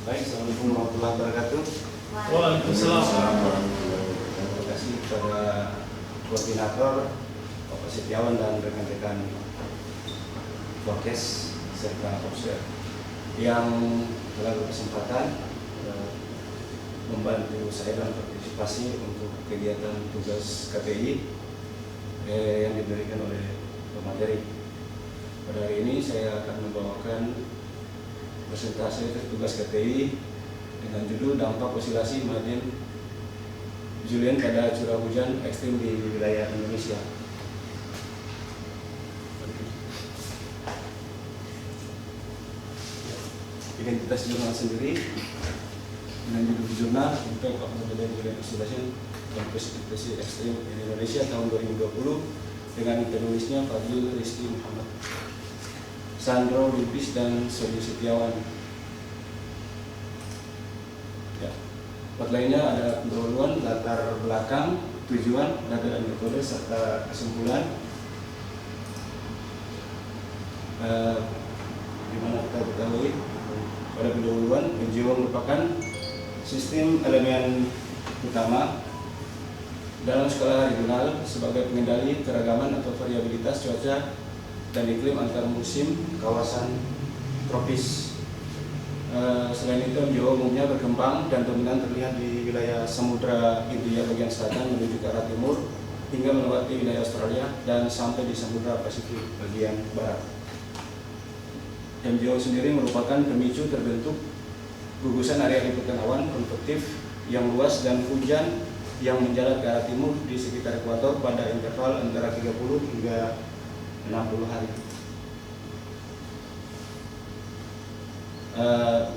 Baik, Assalamualaikum warahmatullahi wabarakatuh. Waalaikumsalam. Terima kasih kepada koordinator, Bapak Setiawan dan rekan-rekan Podcast serta Obser yang telah berkesempatan membantu saya dalam partisipasi untuk kegiatan tugas KPI yang diberikan oleh pemateri. Pada hari ini saya akan membawakan presentasi tugas KTI dengan judul dampak osilasi margin Julian pada curah hujan ekstrim di wilayah Indonesia. Identitas jurnal sendiri dengan judul jurnal untuk Julian Osilasi dan Precipitation Ekstrim di Indonesia tahun 2020 dengan penulisnya Fadil Rizky Muhammad, Sandro Lubis dan Sodi Setiawan. Ya. Lainnya ada pendahuluan, latar belakang, tujuan, data dan metode serta kesimpulan. Di mana kita ketahui pada pendahuluan, MJO merupakan sistem elemen utama dalam skala regional sebagai pengendali keragaman atau variabilitas cuaca dan iklim antar musim kawasan tropis. Selain itu, MJO umumnya berkembang dan dominan terlihat di wilayah Samudra Hindia bagian selatan menuju ke arah timur hingga melewati wilayah Australia dan sampai di Samudra Pasifik bagian barat. MJO sendiri merupakan pemicu terbentuk gugusan area liputan awan konvektif yang luas dan hujan yang menjalar ke arah timur di sekitar ekuator pada interval antara 30 hingga 60 hari.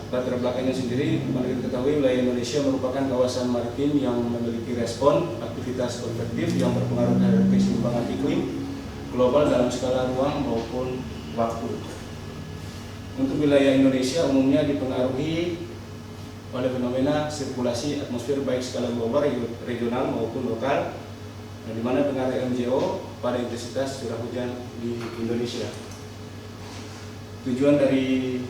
Latar belakangnya sendiri, kita ketahui wilayah Indonesia merupakan kawasan maritim yang memiliki respon aktivitas konvektif yang berpengaruh terhadap keseimbangan iklim global dalam skala ruang maupun waktu. Untuk wilayah Indonesia umumnya dipengaruhi oleh fenomena sirkulasi atmosfer baik skala global, regional maupun lokal, di mana pengaruh MJO pada intensitas curah hujan di Indonesia. Tujuan dari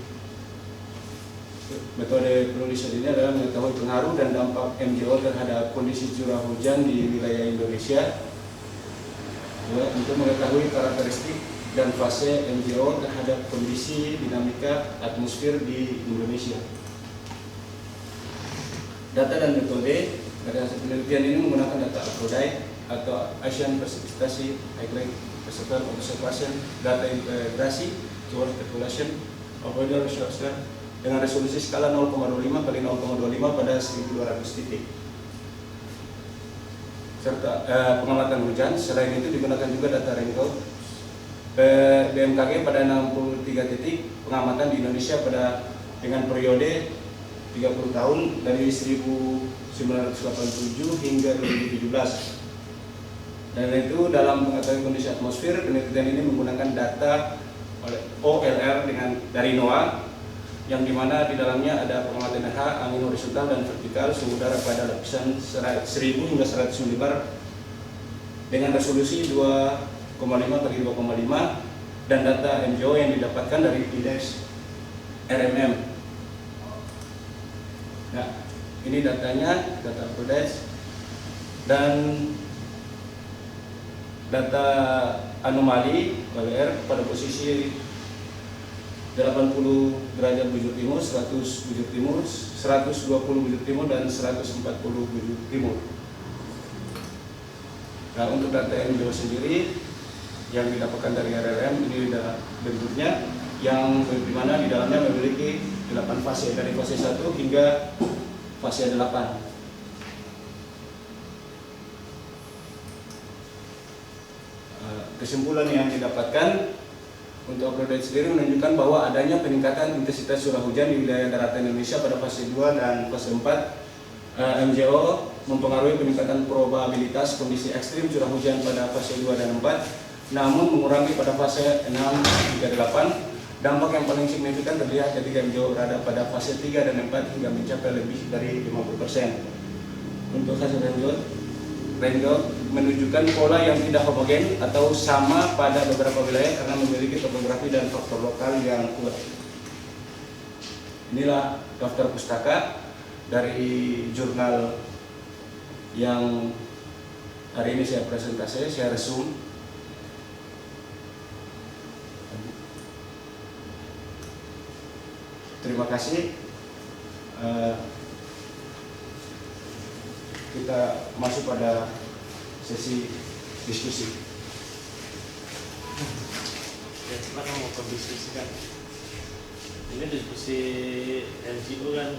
metode penulisan ini adalah mengetahui pengaruh dan dampak MJO terhadap kondisi curah hujan di wilayah Indonesia, ya, untuk mengetahui karakteristik dan fase MJO terhadap kondisi dinamika atmosfer di Indonesia. Data dan metode pada hasil penelitian ini menggunakan data Aphrodite atau Asian Precipitation Highlight Reservoir Observation Data Integrasi Towards Calculation of Weather Resource dengan resolusi skala 0,25 kali 0,25 pada 1200 titik serta pengamatan hujan. Selain itu digunakan juga data rainfall BMKG pada 63 titik pengamatan di Indonesia pada dengan periode 30 tahun dari 1987 hingga 2017. Dan itu dalam mengetahui kondisi atmosfer, penelitian ini menggunakan data oleh OLR dari NOAA, yang dimana di dalamnya ada pengamatan H, angin horizontal dan vertikal, suhu udara pada lapisan 1000 hingga 100 mm dengan resolusi 2,5 kali 2,5 dan data MJO yang didapatkan dari indeks RMM. Nah, ini datanya, data Aphrodite dan data anomali OLR pada posisi 80 derajat bujur timur, 100 bujur timur, 120 bujur timur dan 140 bujur timur. Nah, untuk data MJO sendiri yang didapatkan dari RRM ini sudah bentuknya yang dimana di dalamnya memiliki 8 fase dari fase 1 hingga fase 8. Kesimpulan yang didapatkan untuk Aphrodite sendiri menunjukkan bahwa adanya peningkatan intensitas curah hujan di wilayah daratan Indonesia pada fase 2 dan fase 4. MJO mempengaruhi peningkatan probabilitas kondisi ekstrim curah hujan pada fase 2 dan 4, namun mengurangi pada fase 6 hingga 8. Dampak yang paling signifikan terlihat ketika MJO berada pada fase 3 dan 4 hingga mencapai lebih dari 50%. Untuk hasil Rainbow menunjukkan pola yang tidak homogen atau sama pada beberapa wilayah karena memiliki topografi dan faktor lokal yang kuat. Inilah daftar pustaka dari jurnal yang hari ini saya presentasi, saya resum. Terima kasih. Kita masuk pada sesi diskusi. Ya, kita kan mau diskusikan. Ini diskusi NGO kan,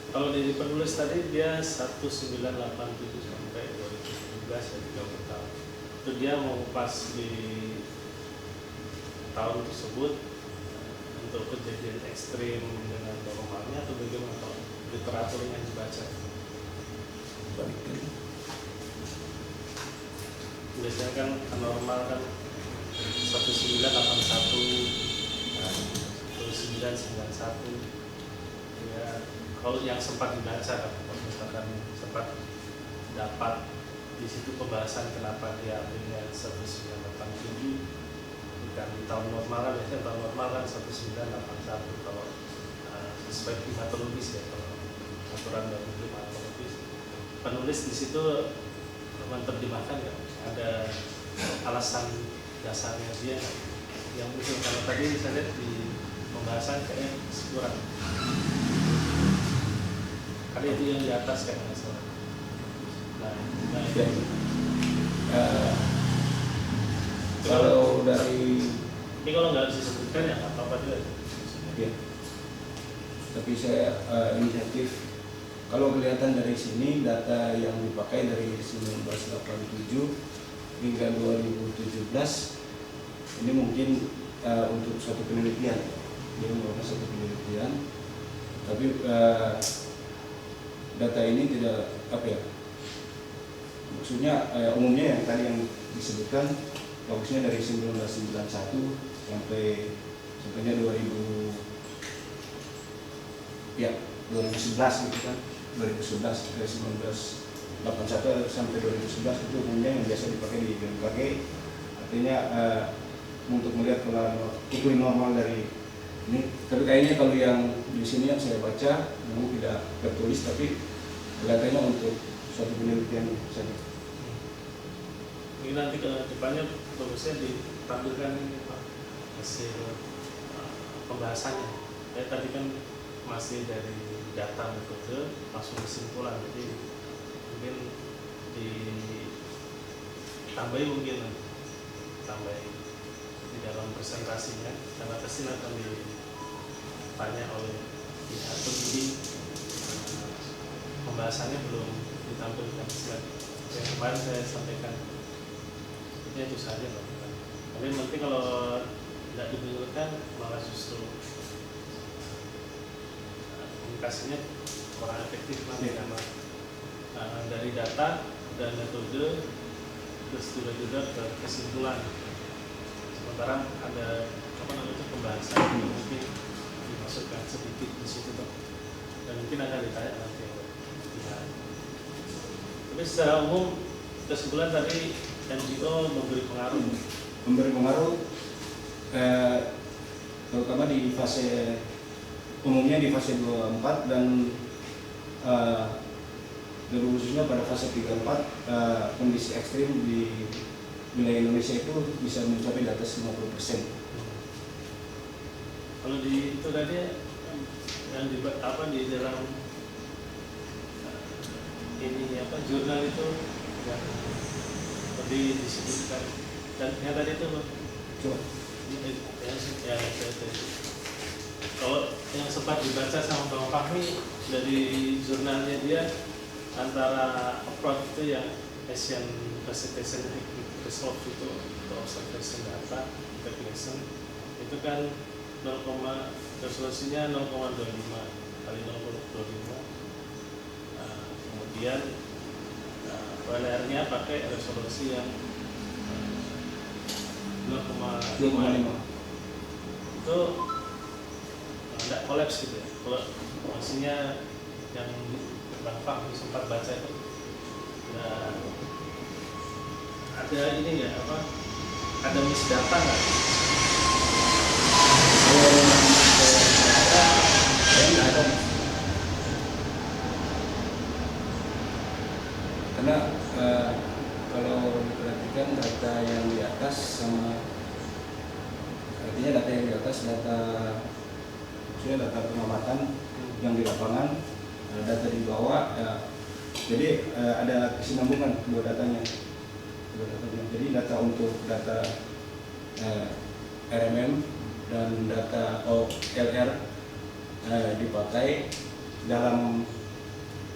kalau dari penulis tadi dia 1987 sampai 2017 ya, 30 tahun. Itu dia mengupas di tahun tersebut untuk kejadian ekstrim dengan normalnya atau bagaimana kalau literatur yang dibaca. Biasanya kan normal kan 1981 1991 ya, kalau yang sempat dibaca kan, kalau misalkan sempat dapat di situ pembahasan kenapa dia ambilnya 1987 bukan di tahun normal kan, biasanya tahun normal kan 1981 kalau sesuai klimatologis ya, kalau aturan dari klimatologis. Penulis di situ menerjemahkan ya, ada alasan dasarnya dia yang muncul. Kalau tadi saya lihat di pembahasan kayaknya kurang. Karena itu yang di atas kayak nggak salah. Nah itu. Kalau dari ini kalau nggak disebutkan ya nggak apa-apa juga. ya, tapi saya inisiatif. Kalau kelihatan dari sini data yang dipakai dari 1987 hingga 2017 ini mungkin untuk suatu penelitian. Dia merupakan satu penelitian, tapi data ini tidak maksudnya umumnya yang tadi yang disebutkan bagusnya dari 1991 sampainya 2011 gitu kan, 2011 dari 1981 sampai 2011 itu umumnya yang biasa dipakai di BMKG, artinya untuk melihat pola iklim normal dari ini. Tapi kayaknya kalau yang di sini yang saya baca memang tidak tertulis, tapi kelihatannya untuk suatu penelitian saja. Ini nanti ke depannya bagusnya ditampilkan hasil pembahasannya. Tadi kan masih dari data metode langsung kesimpulan, jadi mungkin ditambahin di dalam presentasinya, karena pasti akan ditanya oleh pihak pembimbing. Pembahasannya belum ditampilkan yang kemarin saya sampaikan. Itu saja Pak. Tapi nanti kalau tidak diberikan malah justru komunikasinya kurang efektif nanti karena dari data dan metode terus juga ke kesimpulan. Sementara ada pembahasan yang mungkin dimasukkan sedikit di situ dan mungkin akan ditanya nanti. Tapi secara umum kesimpulan tadi NGO memberi pengaruh terutama di fase umumnya di fase 24 dan khususnya pada fase 34 kondisi ekstrim di wilayah Indonesia itu bisa mencapai di atas 50%. Kalau di itu tadi yang di dalam jurnal itu yang tadi disebutkan dan yang tadi itu kalau yang sempat dibaca sama Bang Fahmi dari jurnalnya dia, antara approach itu yang Asian Precipitation Resolve itu atau observation data definition itu kan resolusinya 0,25 kali 0,25. Kemudian WLR-nya pakai resolusi yang 0,5. Itu tidak kolaps gitu ya. Kalau maksudnya yang Bang Fahmi sempat baca itu ada ini ya ada misdata nggak? sama artinya data yang di atas data maksudnya data pengamatan yang di lapangan, data di bawah ya. Jadi ada kesinambungan dua datanya. Jadi data untuk data RMM dan data OLR dipakai dalam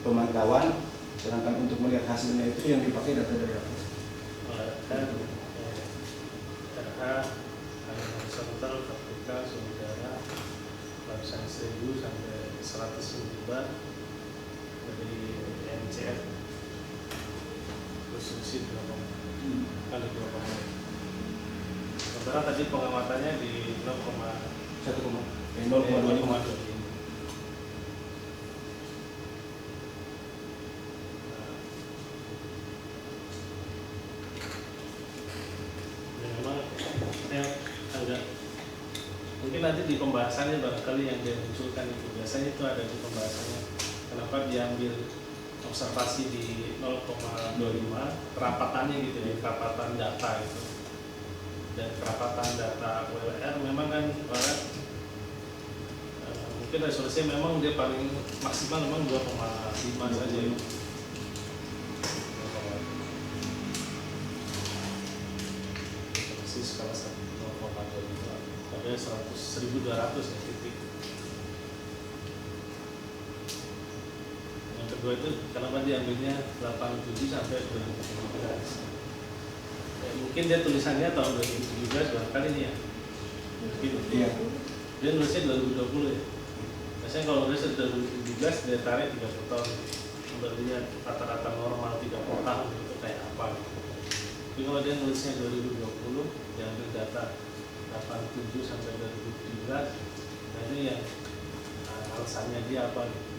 pemantauan, sedangkan untuk melihat hasilnya itu yang dipakai data dari atas. RH horizontal vertikal saudara lapisan 1000 sampai 100 bar dari MCF konstruksi 2 kali 2. Sementara tadi pengamatannya di 0,25. Mungkin nanti di pembahasannya barangkali yang dia munculkan itu biasanya itu ada di pembahasannya kenapa diambil observasi di 0,25 kerapatannya gitu ya, kerapatan data itu, dan kerapatan data WLR memang kan mungkin resolusinya memang dia paling maksimal memang 2,5 saja ya. Skala 0,25 pada 1.200 ya titik. Yang kedua itu kenapa diambilnya 87 sampai 2017? Ya, mungkin dia tulisannya tahun 2017 barangkali ini ya. Mungkin Iya. dia nulisnya 2020 ya. Biasanya kalau nulis 2017 dia tarik 30 tahun. Berarti kata-kata normal 30 tahun itu kayak apa gitu. Tapi kalau dia nulisnya 2020 diambil data 87 sampai 2017, nah ini yang alasannya dia apa gitu?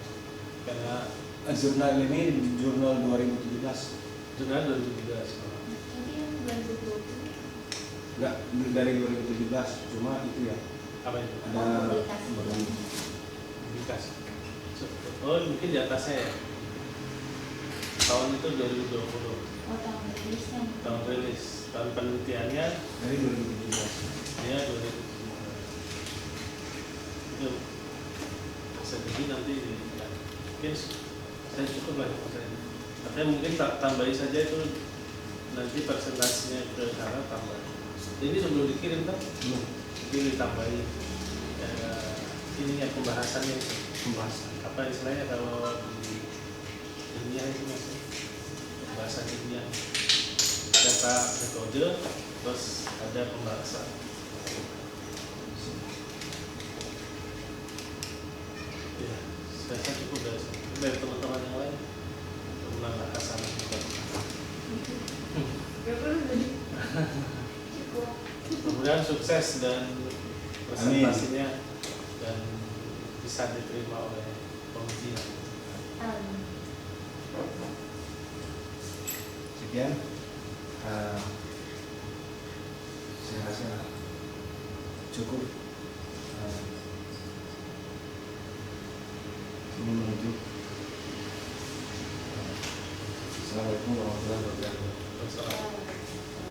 Karena Jurnal ini jurnal 2017. jurnal 2017. Tapi yang 2020 Enggak, dari 2017, cuma itu ya Apa itu? ada Publikasi. Oh mungkin di atasnya ya. Tahun itu 2020. tahun rilisnya. Tahun rilis. Tahun penelitiannya dari 2017. ya 2017. Itu bisa jadi nanti ya, mungkin saya cukup lah saya. Tapi mungkin tambahin saja itu nanti presentasinya ke sana tambah. Ini sebelum dikirim kan? Mungkin ditambahin ininya pembahasannya itu. Pembahasan. Apa istilahnya kalau di ilmiah itu masih pembahasan ilmiah, data metode terus ada pembahasan. Ya, saya rasa cukup dari teman-teman yang lain untuk menambah kesana juga. Cukup. Mudah-mudahan sukses dan presentasinya dan bisa diterima oleh penguji. Sekian. Saya rasa cukup.